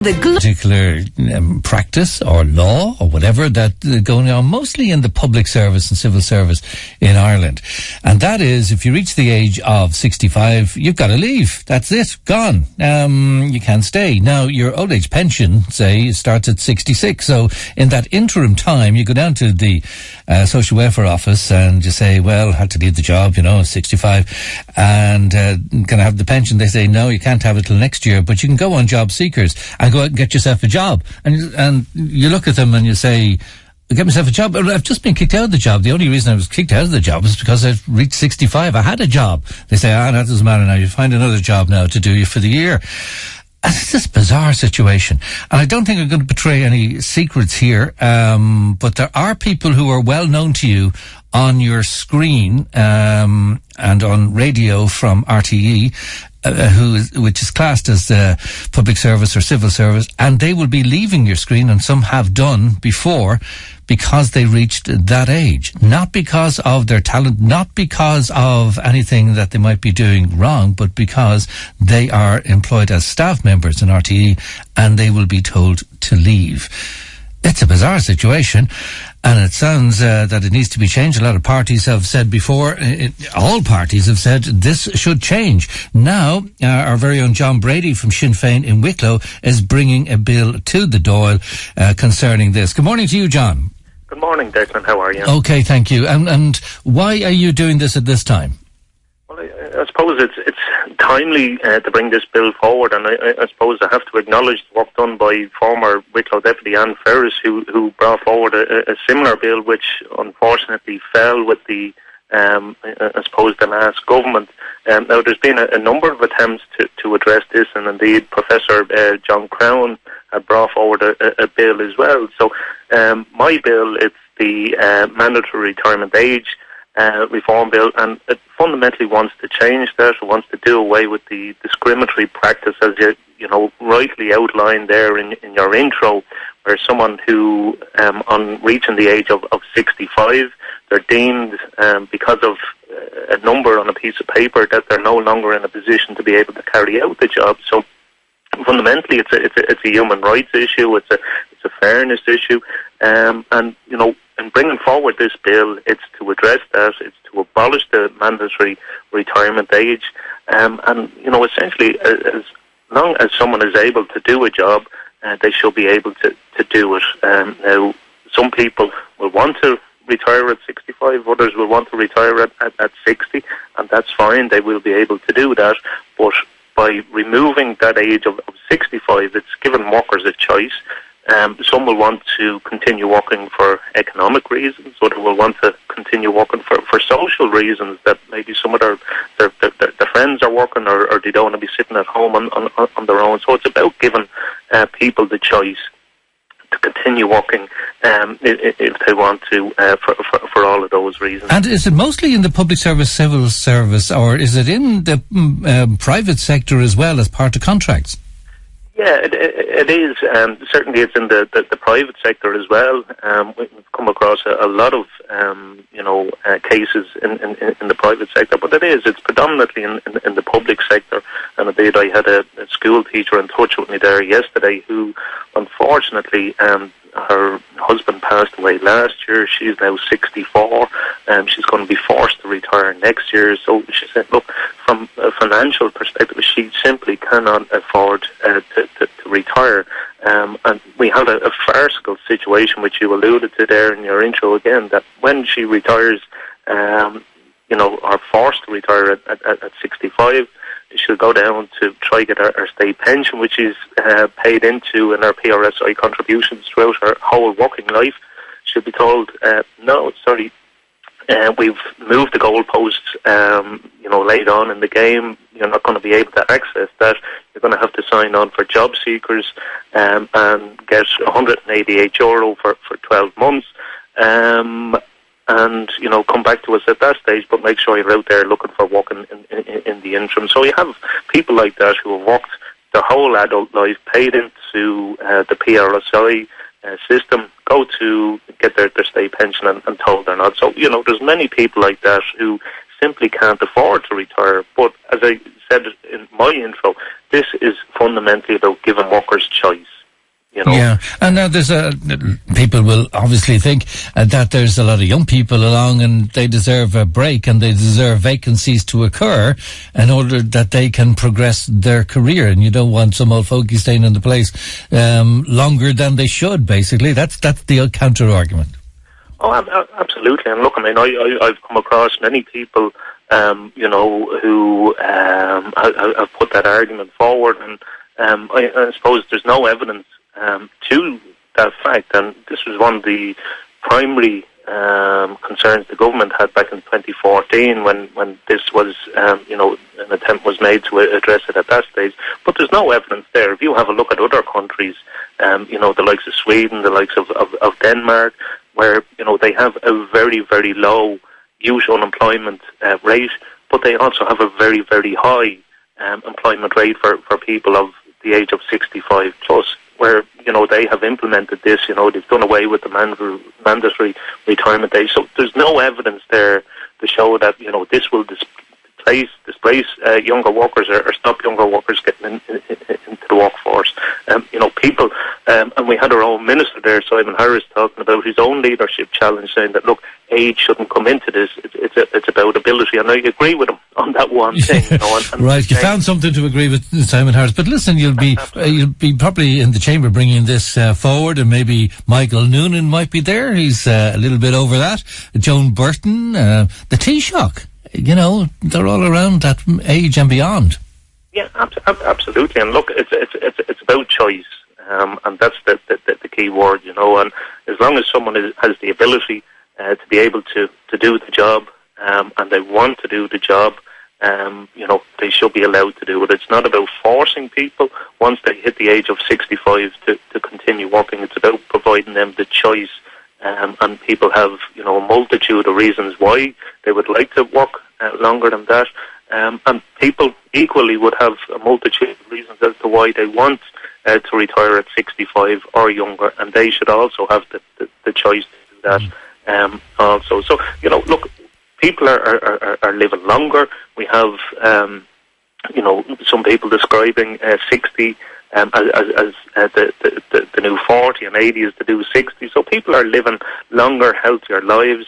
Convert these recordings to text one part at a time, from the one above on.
The particular practice or law or whatever that going on mostly in the public service and civil service in Ireland. And that is, if you reach the age of 65, you've got to leave. That's it. Gone. You can't stay. Now, your old age pension, say, starts at 66. So in that interim time, you go down to the social welfare office and you say, well, I had to leave the job, 65, and can I have the pension? They say, no, you can't have it till next year, but you can go on Job Seekers and go out and get yourself a job. And you look at them and you say, get myself a job. I've just been kicked out of the job. The only reason I was kicked out of the job was because I reached 65. I had a job. They say, that doesn't matter now. You find another job now to do you for the year. And it's this bizarre situation. And I don't think I'm going to betray any secrets here, but there are people who are well known to you on your screen and on radio from RTE, which is classed as public service or civil service, and they will be leaving your screen, and some have done before, because they reached that age. Not because of their talent, not because of anything that they might be doing wrong, but because they are employed as staff members in RTE and they will be told to leave. It's a bizarre situation, and it sounds that it needs to be changed. A lot of parties have said before, all parties have said this should change. Now, our very own John Brady from Sinn Féin in Wicklow is bringing a bill to the Dáil concerning this. Good morning to you, John. Good morning, Declan. How are you? Okay, thank you. And why are you doing this at this time? Well, I suppose it's timely to bring this bill forward, and I suppose I have to acknowledge the work done by former Wicklow Deputy Anne Ferris, who brought forward a similar bill, which unfortunately fell with the the last government. Now, there's been a number of attempts to address this, and indeed Professor John Crown had brought forward a bill as well. So my bill, it's the mandatory retirement age reform bill, and it fundamentally wants to change that. It wants to do away with the discriminatory practice, as you rightly outlined there in your intro, where someone who on reaching the age of 65, they're deemed because of a number on a piece of paper that they're no longer in a position to be able to carry out the job. So fundamentally, it's a human rights issue. It's a fairness issue, and in bringing forward this bill, it's to address that. It's to abolish the mandatory retirement age, and essentially, as long as someone is able to do a job, they should be able to do it. Now, some people will want to retire at 65, others will want to retire at 60, and that's fine. They will be able to do that, but by removing that age of 65, it's given workers a choice. Some will want to continue working for economic reasons, others will want to continue working for social reasons, that maybe some of their friends are working, or they don't want to be sitting at home on their own. So it's about giving people the choice to continue working if they want to, for all of those reasons. And is it mostly in the public service, civil service, or is it in the private sector as well as part of contracts? Yeah, it is. Certainly it's in the private sector as well. We've come across a lot of cases in the private sector, but it's predominantly in the public sector. And indeed, I had a school teacher in touch with me there yesterday who, unfortunately, her husband passed away last year. She's now 64. She's going to be forced to retire next year. So she said, look, from a financial perspective, she simply cannot afford to retire. And we had a farcical situation, which you alluded to there in your intro again, that when she retires, are forced to retire at 65, she'll go down to try get her state pension, which is paid into in her PRSI contributions throughout her whole working life. She'll be told, no, sorry, we've moved the goalposts, late on in the game. You're not going to be able to access that. You're going to have to sign on for Job Seekers and get €188 for 12 months. And come back to us at that stage, but make sure you're out there looking for work in the interim. So you have people like that who have worked their whole adult life, paid into the PRSI system, go to get their state pension and told they're not. So, there's many people like that who simply can't afford to retire. But as I said in my intro, this is fundamentally about giving workers choice. You know? Yeah, and now people will obviously think that there's a lot of young people along and they deserve a break and they deserve vacancies to occur in order that they can progress their career, and you don't want some old folkie staying in the place longer than they should, basically. That's the counter-argument. Oh, absolutely. And look, I mean, I've come across many people, who have put that argument forward, and I suppose there's no evidence to that fact, and this was one of the primary concerns the government had back in 2014 when this was, an attempt was made to address it at that stage. But there's no evidence there. If you have a look at other countries, the likes of Sweden, the likes of Denmark, where, they have a very, very low youth unemployment rate, but they also have a very, very high employment rate for people of the age of 65 plus, where, they have implemented this, they've done away with the mandatory retirement age. So there's no evidence there to show that, this will displace younger workers or stop younger workers getting into the workforce. People, and we had our own minister there, Simon Harris, talking about his own leadership challenge, saying that, look, age shouldn't come into this. It's about ability, and I agree with him on that one thing. Right, you found something to agree with Simon Harris, but listen, you'll be probably in the chamber bringing this forward, and maybe Michael Noonan might be there. He's a little bit over that. Joan Burton, the Taoiseach. They're all around that age and beyond. Yeah, absolutely. And look, it's about choice, and that's the key word. And as long as someone has the ability to be able to do the job, and they want to do the job, they should be allowed to do it. It's not about forcing people once they hit the age of 65 to continue working. It's about providing them the choice. And people have, a multitude of reasons why they would like to work longer than that. And people equally would have a multitude of reasons as to why they want to retire at 65 or younger, and they should also have the choice to do that also. So, look, people are living longer. We have, some people describing 60 as the new 40, and 80 is the new 60. So people are living longer, healthier lives.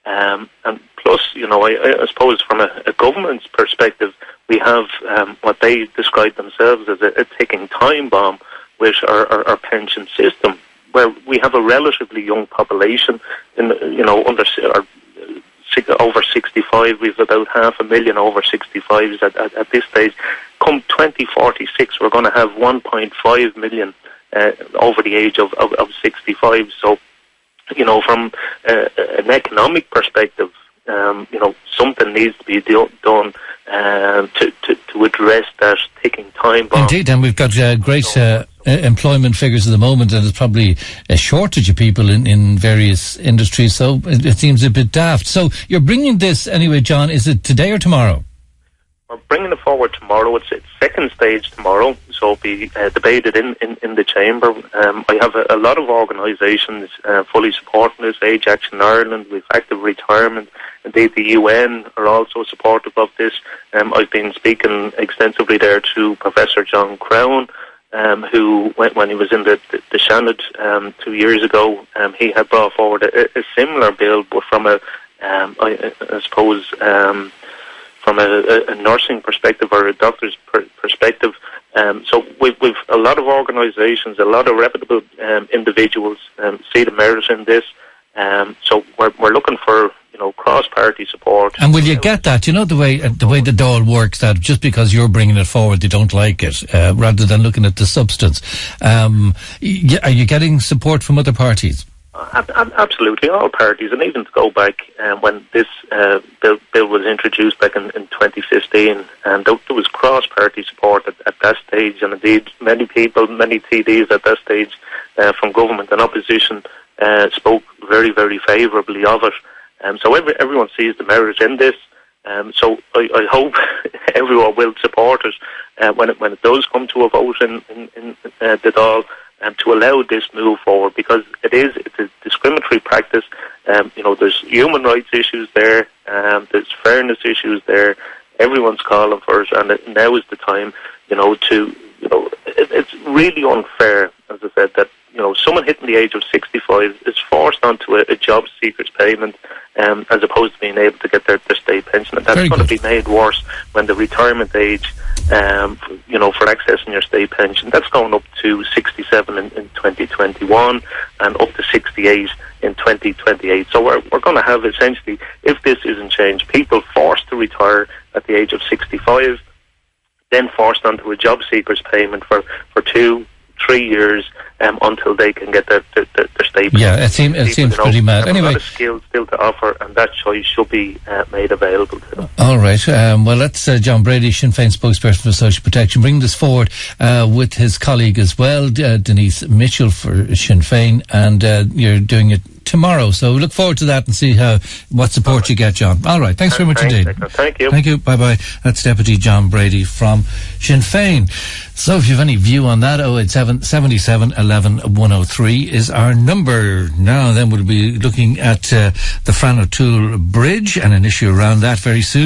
And plus, I suppose from a government's perspective, we have what they describe themselves as a ticking time bomb with our pension system, where we have a relatively young population over 65. We've about 500,000 over 65s at this stage. Come 2046, we're going to have 1.5 million over the age of 65. So, from an economic perspective, something needs to be done to address that ticking time bomb. Indeed, and we've got great employment figures at the moment, and there's probably a shortage of people in various industries, so it seems a bit daft. So you're bringing this anyway, John. Is it today or tomorrow? We're bringing it forward tomorrow. It's second stage tomorrow, so it'll be debated in the chamber. I have a lot of organisations fully supporting this. Age Action Ireland, with Active Retirement, indeed the UN are also supportive of this. I've been speaking extensively there to Professor John Crown, who, when he was in the Shannon 2 years ago, he had brought forward a similar bill, but from I suppose from a nursing perspective or a doctor's perspective. So we've a lot of organisations, a lot of reputable individuals see the merit in this. So we're looking for cross-party support. And will you get that? The way the Dáil works, that just because you're bringing it forward, they don't like it, rather than looking at the substance. Are you getting support from other parties? Absolutely, all parties, and even to go back when this bill was introduced back in 2015, and there was cross-party support at that stage, and indeed many people, many TDs at that stage from government and opposition spoke very, very favourably of it. So everyone sees the merit in this. So I hope everyone will support it when it does come to a vote in the Dáil, to allow this move forward, because it's a discriminatory practice. There's human rights issues there, there's fairness issues there. Everyone's calling for it, and now is the time It's really unfair, as I said, that someone hitting the age of 65 is forced onto a job seekers payment, as opposed to being able to get their state pension. And that's going to be made worse when the retirement age, for accessing your state pension, that's going up to 67 in 2021 and up to 68 in 2028. So we're going to have, essentially, if this isn't changed, people forced to retire at the age of 65, then forced onto a job seekers payment for 2-3 years until they can get their state. Yeah, it seems pretty mad. Anyway, a lot of skills still to offer, and that choice should be made available to them. All right. Well, let's John Brady, Sinn Féin spokesperson for social protection, bring this forward with his colleague as well, Denise Mitchell for Sinn Féin, and you're doing it tomorrow. So we look forward to that and see what support you get, John. All right. Thanks very much indeed. Thank you. Thank you. Bye-bye. That's Deputy John Brady from Sinn Féin. So if you have any view on that, 087 77 11 103 is our number. Now then we'll be looking at the Fran O'Toole Bridge and an issue around that very soon.